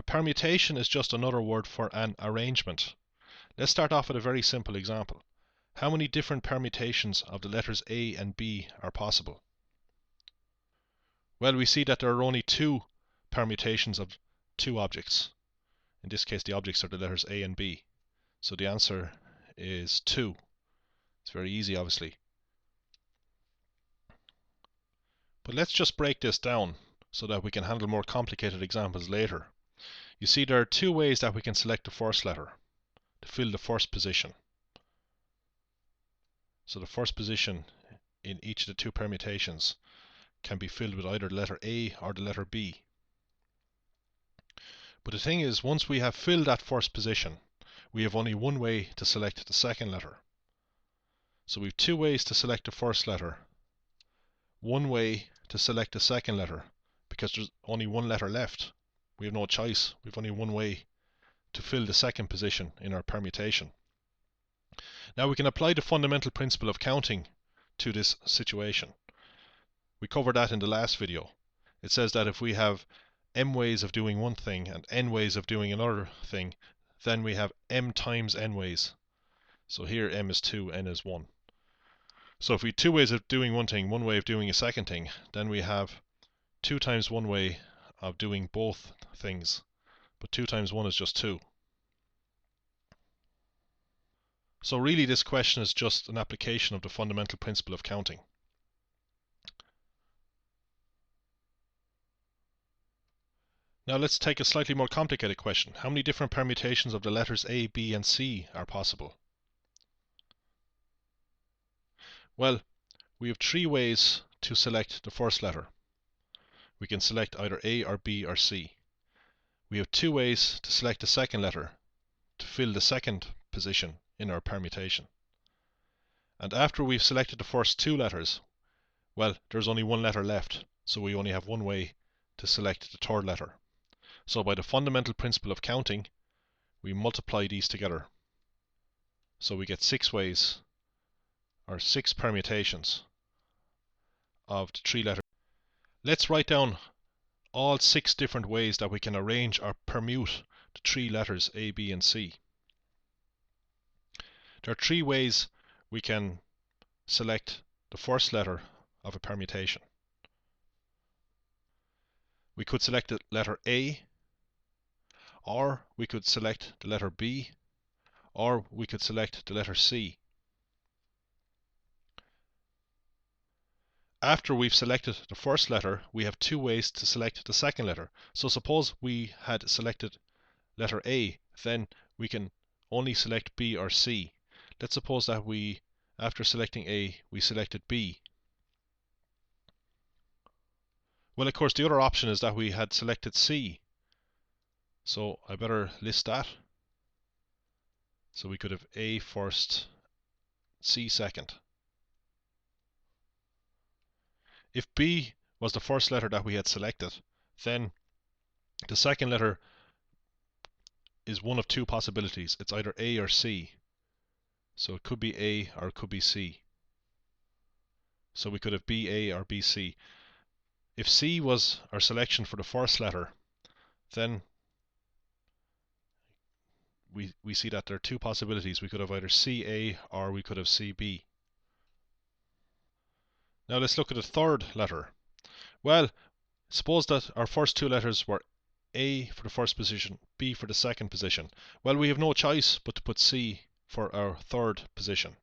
permutation is just another word for an arrangement. Let's start off with a very simple example. How many different permutations of the letters A and B are possible? Well, we see that there are only two permutations of two objects. In this case, the objects are the letters A and B. So the answer is 2. It's very easy, obviously. But let's just break this down so that we can handle more complicated examples later. You see, there are two ways that we can select the first letter to fill the first position. So the first position in each of the two permutations can be filled with either the letter A or the letter B. But the thing is, once we have filled that first position, we have only one way to select the second letter. So we have two ways to select the first letter, one way to select the second letter, because there's only one letter left. We have no choice. We have only one way to fill the second position in our permutation. Now we can apply the fundamental principle of counting to this situation. We covered that in the last video. It says that if we have m ways of doing one thing and n ways of doing another thing, then we have m times n ways. So here m is 2, n is 1. So if we have two ways of doing one thing, one way of doing a second thing, then we have 2 times one way of doing both things. But 2 times 1 is just 2. So really this question is just an application of the fundamental principle of counting. Now let's take a slightly more complicated question. How many different permutations of the letters A, B and C are possible? Well, we have 3 ways to select the first letter. We can select either A or B or C. We have 2 ways to select the second letter to fill the second position in our permutation. And after we've selected the first 2 letters, well, there's only one letter left, so we only have one way to select the third letter. So by the fundamental principle of counting, we multiply these together. So we get 6 ways, or 6 permutations of the 3 letters. Let's write down all 6 different ways that we can arrange or permute the 3 letters A, B and C. There are 3 ways we can select the first letter of a permutation. We could select the letter A, or we could select the letter B, or we could select the letter C. After we've selected the first letter, we have 2 ways to select the second letter. So suppose we had selected letter A, then we can only select B or C. Let's suppose that after selecting A, we selected B. Well, of course, the other option is that we had selected C. So I better list that. So we could have A first, C second. If B was the first letter that we had selected, then the second letter is one of 2 possibilities. It's either A or C. So it could be A or it could be C. So we could have BA or BC. If C was our selection for the first letter, then we see that there are 2 possibilities. We could have either CA or we could have CB. Now let's look at the third letter. Well, suppose that our first 2 letters were A for the first position, B for the second position. Well, we have no choice but to put C for our third position.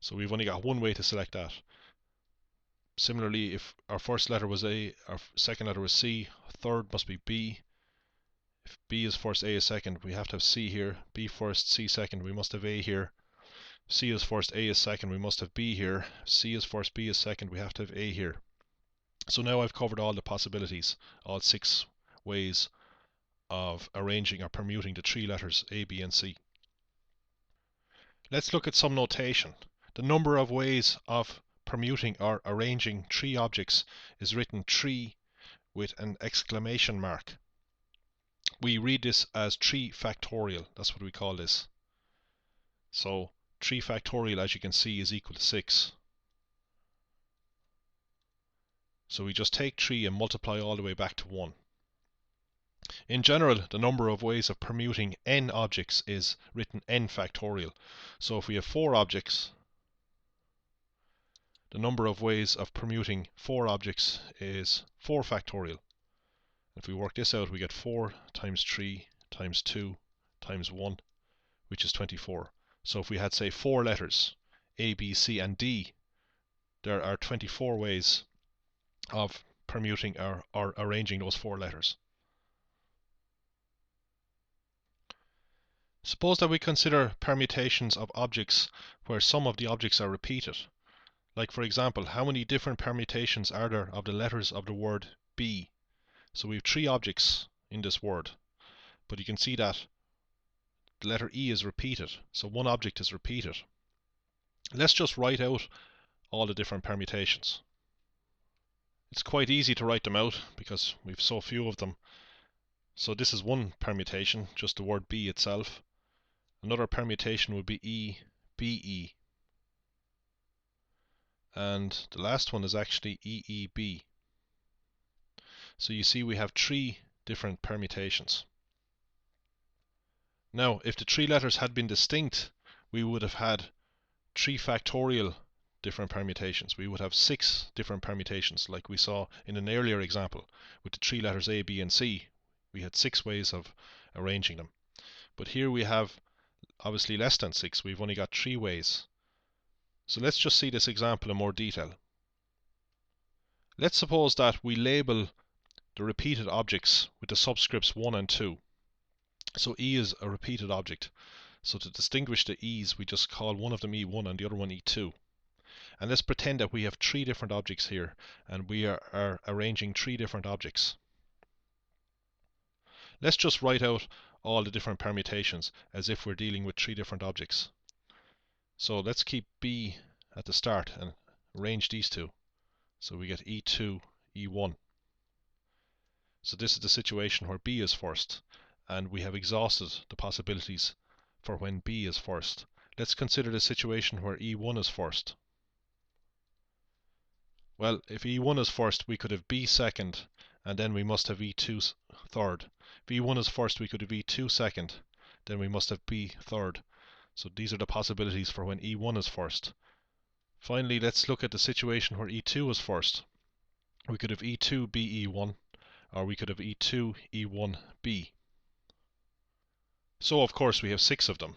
So we've only got one way to select that. Similarly, if our first letter was A, our second letter was C, third must be B. If B is first, A is second, we have to have C here. B first, C second, we must have A here. C is first, A is second, we must have B here. C is first, B is second, we have to have A here. So now I've covered all the possibilities, all 6 ways of arranging or permuting the 3 letters A, B and C. Let's look at some notation. The number of ways of permuting or arranging 3 objects is written 3 with an exclamation mark. We read this as 3 factorial. That's what we call this. So 3 factorial, as you can see, is equal to 6. So we just take 3 and multiply all the way back to 1. In general, the number of ways of permuting n objects is written n factorial. So if we have 4 objects, the number of ways of permuting 4 objects is 4 factorial. If we work this out, we get 4 times 3 times 2 times 1, which is 24. So if we had, say, 4 letters, A, B, C, and D, there are 24 ways of permuting or arranging those 4 letters. Suppose that we consider permutations of objects where some of the objects are repeated. Like, for example, how many different permutations are there of the letters of the word B? So we have 3 objects in this word, but you can see that the letter E is repeated, so one object is repeated. Let's just write out all the different permutations. It's quite easy to write them out because we've so few of them. So this is one permutation, just the word B itself. Another permutation would be E, BE. And the last one is actually EEB. So you see we have 3 different permutations. Now, if the 3 letters had been distinct, we would have had 3 factorial different permutations. We would have 6 different permutations, like we saw in an earlier example with the 3 letters A, B, and C. We had 6 ways of arranging them. But here we have obviously less than 6. We've only got 3 ways. So let's just see this example in more detail. Let's suppose that we label the repeated objects with the subscripts 1 and 2. So E is a repeated object. So to distinguish the E's, we just call one of them E1 and the other one E2. And let's pretend that we have 3 different objects here, and we are arranging 3 different objects. Let's just write out all the different permutations as if we're dealing with 3 different objects. So let's keep B at the start and arrange these two. So we get E2, E1. So this is the situation where B is first, and we have exhausted the possibilities for when B is first. Let's consider the situation where E1 is first. Well, if E1 is first, we could have B second, and then we must have E2 third. If E1 is first, we could have E2 second, then we must have B third. So these are the possibilities for when E1 is first. Finally, let's look at the situation where E2 is first. We could have E2 B E1, or we could have E2 E1 B. So of course we have 6 of them,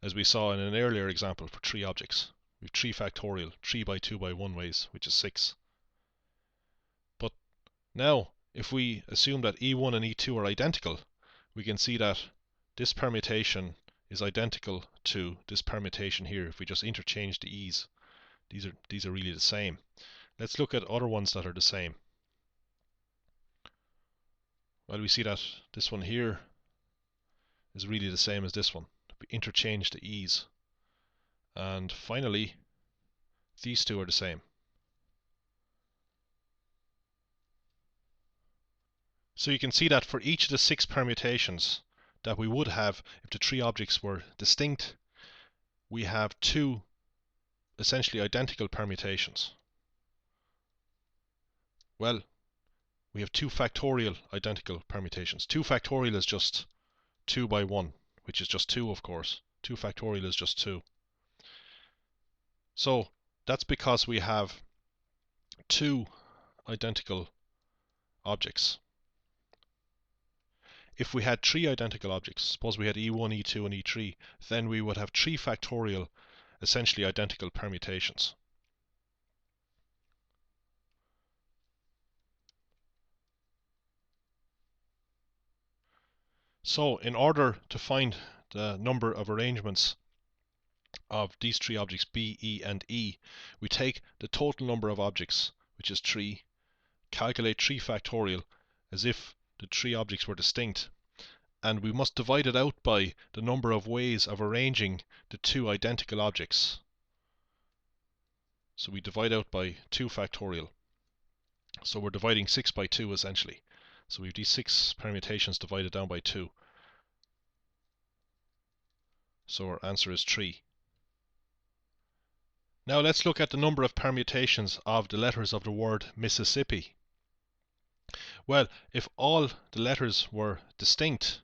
as we saw in an earlier example for 3 objects. We have 3 factorial, 3 by 2 by 1 ways, which is 6. But now, if we assume that E1 and E2 are identical, we can see that this permutation is identical to this permutation here. If we just interchange the E's, these are really the same. Let's look at other ones that are the same. Well, we see that this one here is really the same as this one. We interchange the E's. And finally, these two are the same. So you can see that for each of the 6 permutations that we would have if the 3 objects were distinct, we have 2 essentially identical permutations. Well, we have 2 factorial identical permutations. 2 factorial is just 2 by 1, which is just 2, of course. 2 factorial is just 2. So that's because we have 2 identical objects. If we had 3 identical objects, suppose we had E1, E2, and E3, then we would have 3 factorial, essentially identical permutations. So in order to find the number of arrangements of these 3 objects, B, E, and E, we take the total number of objects, which is 3, calculate 3 factorial as if the 3 objects were distinct, and we must divide it out by the number of ways of arranging the 2 identical objects. So we divide out by 2 factorial. So we're dividing 6 by 2 essentially. So we have these 6 permutations divided down by 2. So our answer is 3. Now let's look at the number of permutations of the letters of the word Mississippi. Well, if all the letters were distinct,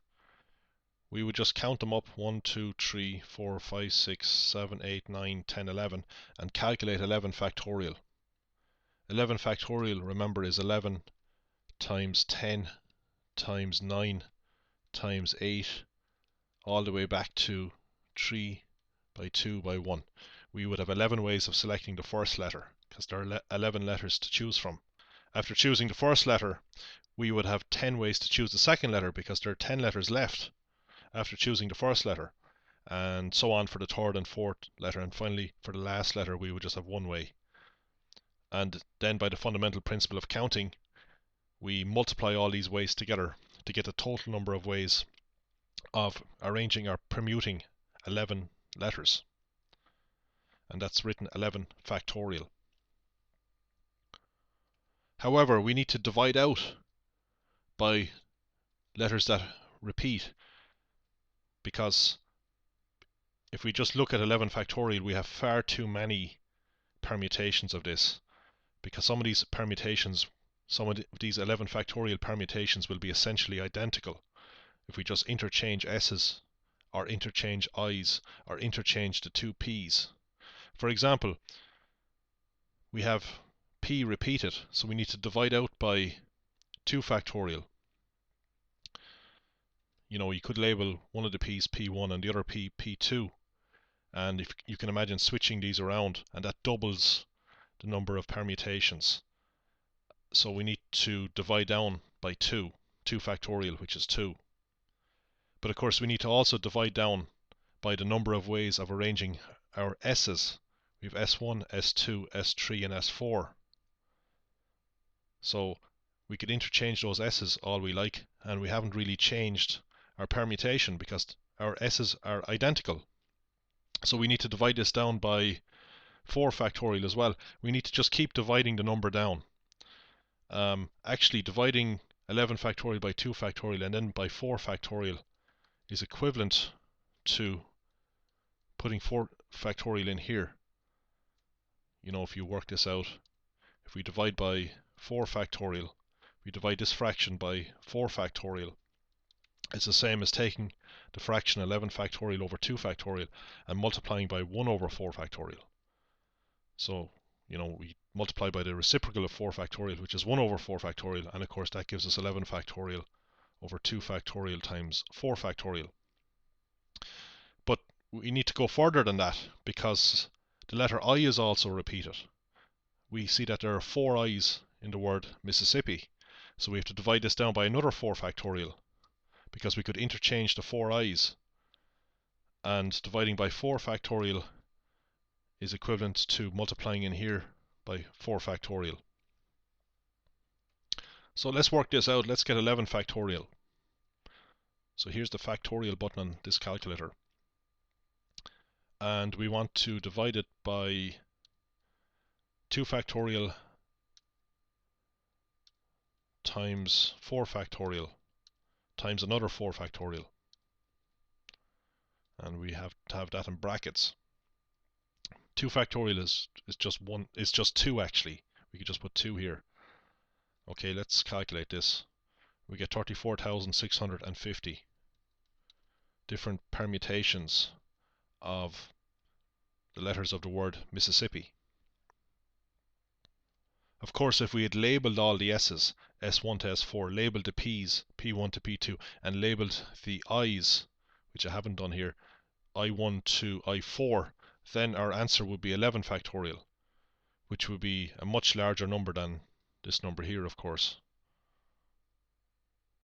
we would just count them up 1, 2, 3, 4, 5, 6, 7, 8, 9, 10, 11 and calculate 11 factorial. 11 factorial, remember, is 11 times 10 times 9 times 8 all the way back to 3 by 2 by 1. We would have 11 ways of selecting the first letter because there are 11 letters to choose from. After choosing the first letter, we would have 10 ways to choose the second letter because there are 10 letters left after choosing the first letter, and so on for the third and fourth letter, and finally for the last letter we would just have one way. And then by the fundamental principle of counting, we multiply all these ways together to get the total number of ways of arranging or permuting 11 letters, and that's written 11 factorial. However, we need to divide out by letters that repeat, because if we just look at 11 factorial, we have far too many permutations of this, because some of these permutations, some of these 11 factorial permutations will be essentially identical if we just interchange s's or interchange i's or interchange the two p's. For example, we have p repeated, so we need to divide out by 2 factorial. You could label one of the p's p1 and the other p p2, and if you can imagine switching these around, and that doubles the number of permutations. So we need to divide down by 2 factorial, which is 2. But of course we need to also divide down by the number of ways of arranging our s's. We have S1, S2, S3 and S4. So we could interchange those s's all we like, and we haven't really changed our permutation because our s's are identical. So we need to divide this down by 4 factorial as well. We need to just keep dividing the number down. Actually, dividing 11 factorial by 2 factorial and then by 4 factorial is equivalent to putting 4 factorial in here. If you work this out, if we divide by 4 factorial, we divide this fraction by 4 factorial. It's the same as taking the fraction 11 factorial over 2 factorial and multiplying by 1 over 4 factorial. So, we multiply by the reciprocal of 4 factorial, which is 1 over 4 factorial, and of course that gives us 11 factorial over 2 factorial times 4 factorial. But we need to go further than that, because the letter I is also repeated. We see that there are 4 i's in the word Mississippi, so we have to divide this down by another 4 factorial, because we could interchange the 4 i's, and dividing by 4 factorial is equivalent to multiplying in here by 4 factorial. So let's work this out. Let's get 11 factorial. So here's the factorial button on this calculator, and we want to divide it by 2 factorial times 4 factorial times another 4 factorial, and we have to have that in brackets. 2 factorial is just 2 actually. We could just put 2 here. Okay, let's calculate this. We get 34,650 different permutations of the letters of the word Mississippi. Of course, if we had labeled all the s's, S1 to S4, labeled the p's, P1 to P2, and labeled the i's, which I haven't done here, I1 to I4, then our answer would be 11 factorial, which would be a much larger number than this number here, of course.